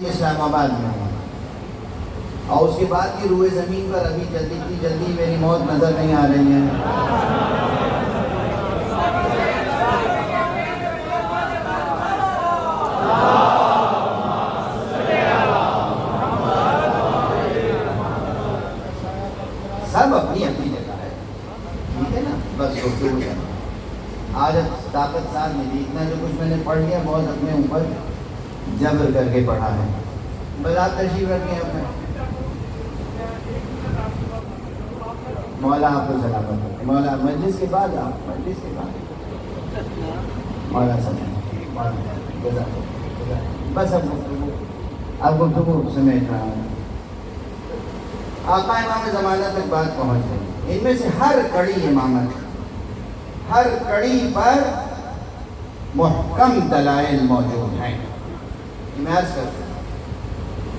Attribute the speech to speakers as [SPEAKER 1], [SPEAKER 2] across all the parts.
[SPEAKER 1] اسلام آباد میں ہوں، اور اس کے بعد کی روئے زمین پر ابھی جلدی میری موت نظر نہیں آ رہی ہے۔ سب اپنی اپنی جگہ ہے، ٹھیک ہے نا، بس گفتگو کرنا۔ آج طاقت ساتھ نہیں دی، اتنا جو کچھ میں نے پڑھ لیا بہت اپنے اوپر جبر کر کے پڑھا ہے۔ بس آپ تشریف رکھیں اپنے، مولا آپ کو سلامت رکھے۔ مولا مجلس کے بعد آپ مجلس کے بعد مولا سلامت بس اب گفتگو سمیٹ رہا ہوں۔ آقا امام زمانہ تک بات پہنچ گئی، ان میں سے ہر کڑی امامت، ہر کڑی پر محکم دلائل موجود ہیں۔ عرض کرتے ہیں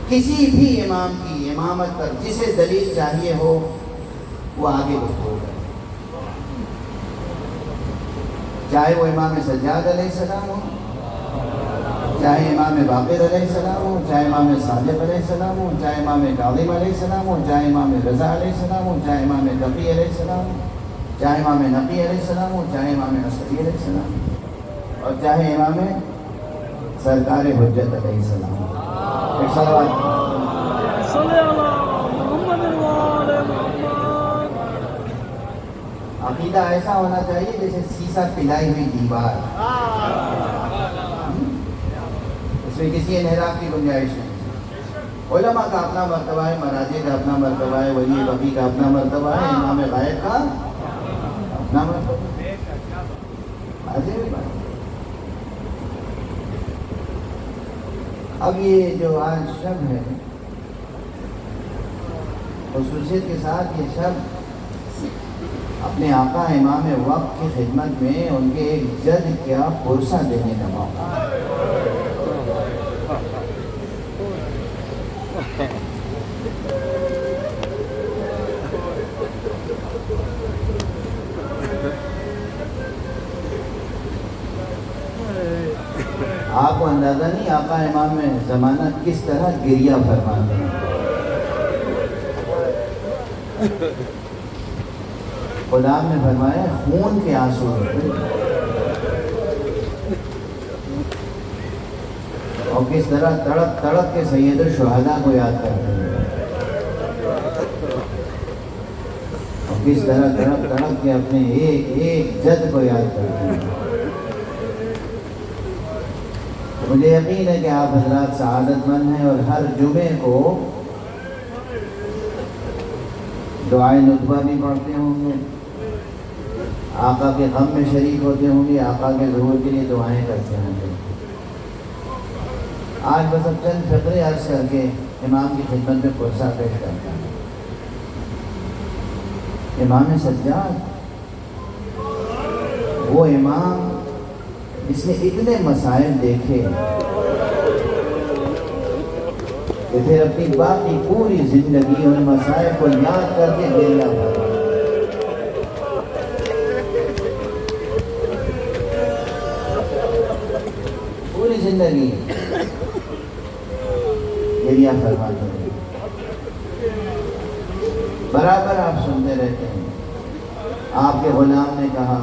[SPEAKER 1] کسی بھی امام کی امامت پر جسے دلیل چاہیے ہو وہ آگے گفتگو کرے، چاہے وہ امام سجاد علیہ السلام ہو، چاہے امام باقر علیہ السلام ہو، چاہے امام صادق علیہ السلام ہو، چاہے امام کاظم علیہ السلام ہو، چاہے امام رضا علیہ السلام ہو، چاہے امام تقی علیہ السلام ہو، چاہے امام نقی علیہ السلام ہو، چاہے امام عصری علیہ السلام ہو، اور چاہے امام سرکار حجت علیہ السلام ہو۔ ایک صلوات
[SPEAKER 2] صلی اللہ محمد وآل محمد۔
[SPEAKER 1] عقیدہ ایسا ہونا چاہیے جیسے سیسا پلائی ہوئی دیوار، اس میں کسی انحراف کی گنجائش نہیں۔ علماء کا اپنا مرتبہ ہے، مراجع کا اپنا مرتبہ ہے، ولی وقی کا اپنا مرتبہ ہے، امام غائب کا اپنا مرتبہ ہے۔ اب یہ جو آج شب ہے، خصوصیت کے ساتھ یہ شب اپنے آقا امام وقت کی خدمت میں ان کے ایک جد کیا پرسہ دینے کا موقع ہے۔ آپ کو اندازہ نہیں آقا امام زمانہ کس طرح گریہ فرماتے ہیں۔ خدا نے فرمایا خون کے آنسو اور کس طرح تڑپ تڑپ کے سید الشہداء کو یاد کرتے ہیں، اور کس طرح تڑپ تڑپ کے اپنے ایک ایک جد کو یاد کرتے ہیں۔ مجھے یقین ہے کہ آپ حضرات سعادت مند ہیں اور ہر جمعے کو دعائے نطفہ بھی پڑھتے ہوں گے، آقا کے غم میں شریک ہوتے ہوں گے، آقا کے ظہور کے لیے دعائیں کرتے ہوں گے۔ آج بس اب چند فقرے عرض کر کے امام کی خدمت میں پرسہ پیش کرتا ہوں۔ امام سجاد وہ امام اس نے اتنے مسائل دیکھے کہ پھر اپنی باقی پوری زندگی ان مسائل کو یاد کر کے گریہ بھرا۔ پوری زندگی گریہ فرماتے ہیں، برابر آپ سنتے رہتے ہیں۔ آپ کے غلام نے کہا،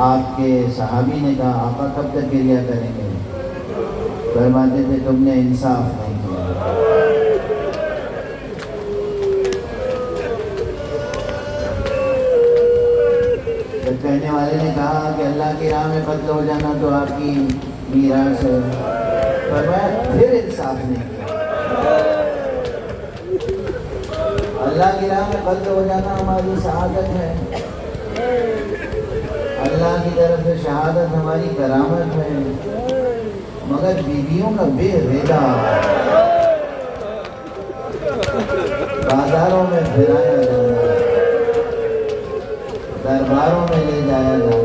[SPEAKER 1] آپ کے صحابی نے کہا آقا کب تک گریہ کریں گے؟ فرماتے تھے تم نے انصاف نہیں کیا۔ جب کہنے والے نے کہا کہ اللہ کی راہ میں قتل ہو جانا تو آپ کی میراث ہے، فرمایا پھر انصاف نہیں کیا۔ اللہ کی راہ میں قتل ہو جانا ہماری سعادت ہے، اللہ کی طرف سے شہادت ہماری کرامت ہے، مگر بیویوں کا بے ریلا بازاروں میں پھرایا جانا، درباروں میں لے جایا جانا،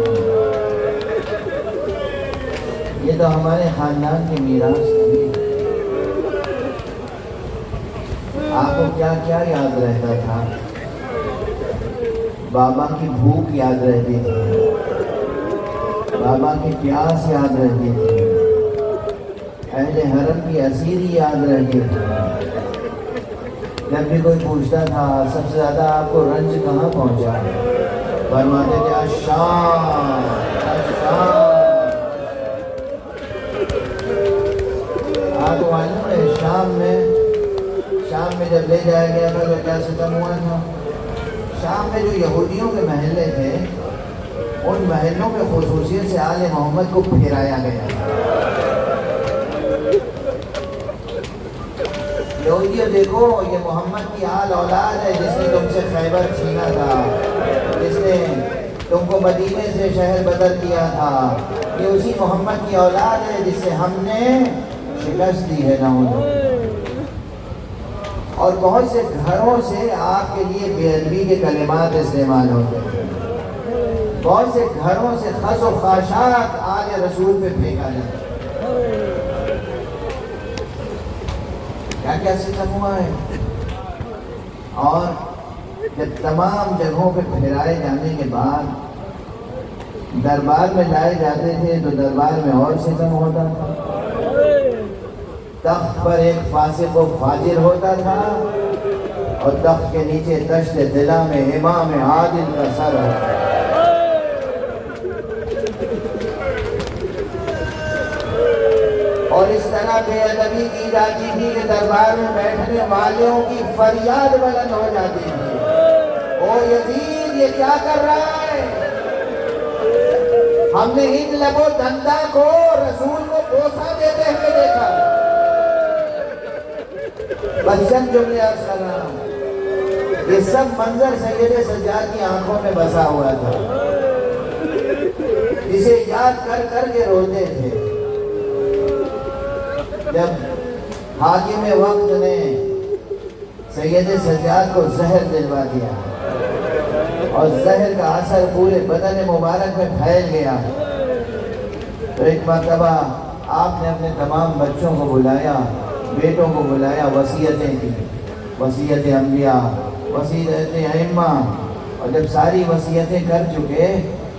[SPEAKER 1] یہ تو ہمارے خاندان کی میراث نہیں ہے۔ آپ کو کیا کیا یاد رہتا تھا؟ بابا کی بھوک یاد رہتی تھی، بابا کی پیاس یاد رہتی تھی، اہل حرم کی اسیری یاد رہے. جب بھی کوئی پوچھتا تھا سب سے زیادہ آپ کو رنج کہاں پہنچا، فرماتے تھے الشام الشام. آپ کو معلوم ہے شام میں جب لے جایا گیا تھا تو کیا ستم ہوا تھا؟ شام میں جو یہودیوں کے محلے تھے ان محلوں میں خصوصیت سے آل محمد کو پھیرایا گیا. یہودیوں دیکھو یہ محمد کی آل اولاد ہے جس نے تم سے خیبر چھینا تھا، جس نے تم کو مدینے سے شہر بدر کیا تھا. یہ اسی محمد کی اولاد ہے جس سے ہم نے شکست دی ہے نعوذ. اور بہت سے گھروں سے آپ کے لیے بے ادبی کے کلمات استعمال ہوتے ہیں. بہت سے گھروں سے خس و خاشاک آل رسول پہ پھینکا جاتا ہے. کیا کیا ستم ہوا ہے. اور جب تمام جگہوں پہ پھیرائے جانے کے بعد دربار میں لائے جاتے تھے تو دربار میں اور ستم ہوتا تھا. تخت پر ایک فاسق و فاجر ہوتا تھا اور تخت کے نیچے تشت دلہ میں امام عادل کا سر ہوتا تھا. اور اس طرح بے ادبی کی جاتی تھی کہ دربار میں بیٹھنے والوں کی فریاد بلند ہو جاتی تھی، او یزید یہ کیا کر رہا ہے؟ ہم نے ان لب و دندہ کو رسول کو بوسہ دیتے ہوئے دیکھا. بس چند جملے عرض کر رہا ہوں. یہ سب منظر سید سجاد کی آنکھوں میں بسا ہوا تھا، اسے یاد کر کر کے روتے تھے. جب حاکم وقت نے سید سجاد کو زہر دلوا دیا اور زہر کا اثر پورے بدن مبارک میں پھیل گیا تو ایک مرتبہ آپ نے اپنے تمام بچوں کو بلایا، بیٹوں کو بلایا، وصیتیں کی، وصیت انبیاء، وصیت ائمہ. اور جب ساری وصیتیں کر چکے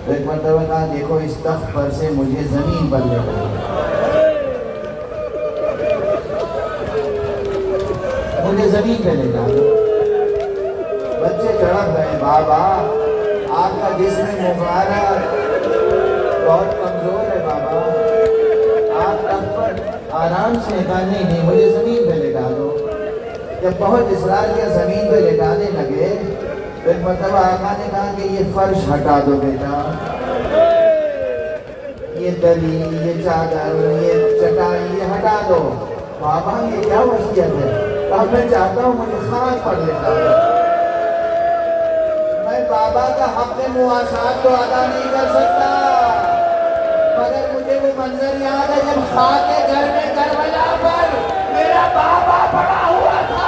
[SPEAKER 1] تو ایک مرتبہ کہا دیکھو اس تخت پر سے مجھے زمین پر لے جاؤ، مجھے زمین پہ لے جاؤ. بچے تڑپ گئے، بابا آپ کا جسم مبارک بہت کمزور ہے، بابا آپ تخت پر آرام سے کہا نہیں مجھے زمین پہ لٹا دو. جب بہت اصرار کیا زمین پہ لٹانے لگے تو ایک مرتبہ آقا نے کہا کہ یہ فرش ہٹا دو بیٹا، یہ دری، یہ چادر، یہ چٹائی یہ ہٹا دو. بابا یہ کیا وصیت ہے؟ کہا میں چاہتا ہوں مجھے خاک پر لٹا دو. میں بابا کا حق مواسات تو ادا نہیں کر سکتا مگر مجھے وہ منظر یاد ہے جب خاک گھر میں کربلا پر میرا بابا پڑا ہوا تھا.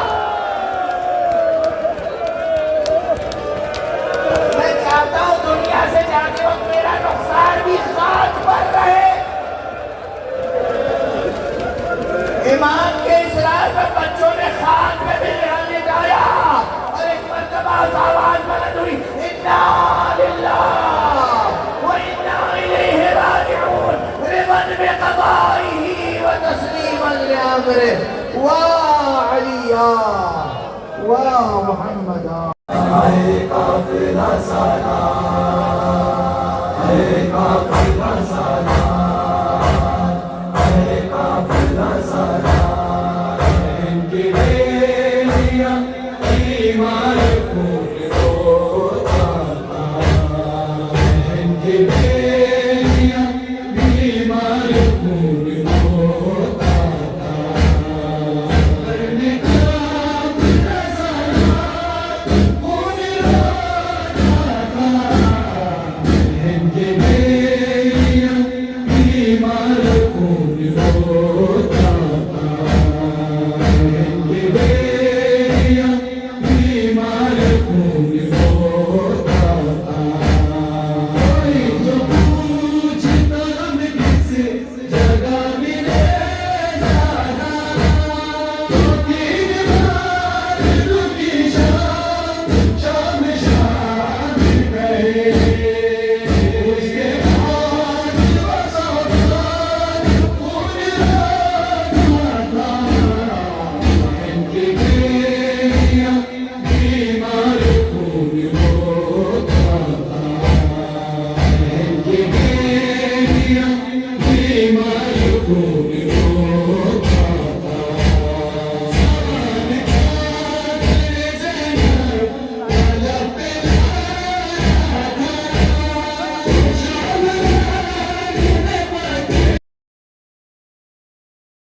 [SPEAKER 1] میں چاہتا ہوں دنیا سے جاتے وقت میرا نقصان بھی خاک پر رہے. ایمان کے اصرار پر بچوں نے خاک میں بھی لٹایا اور ایک مرتبہ آواز بلند ہوئی انا للہ وانا الیہ راجعون رضا بقضائہ وتسلیما لامرہ وعلیا ومحمدا. اے قافلہ سلام، اے قافلہ سلام.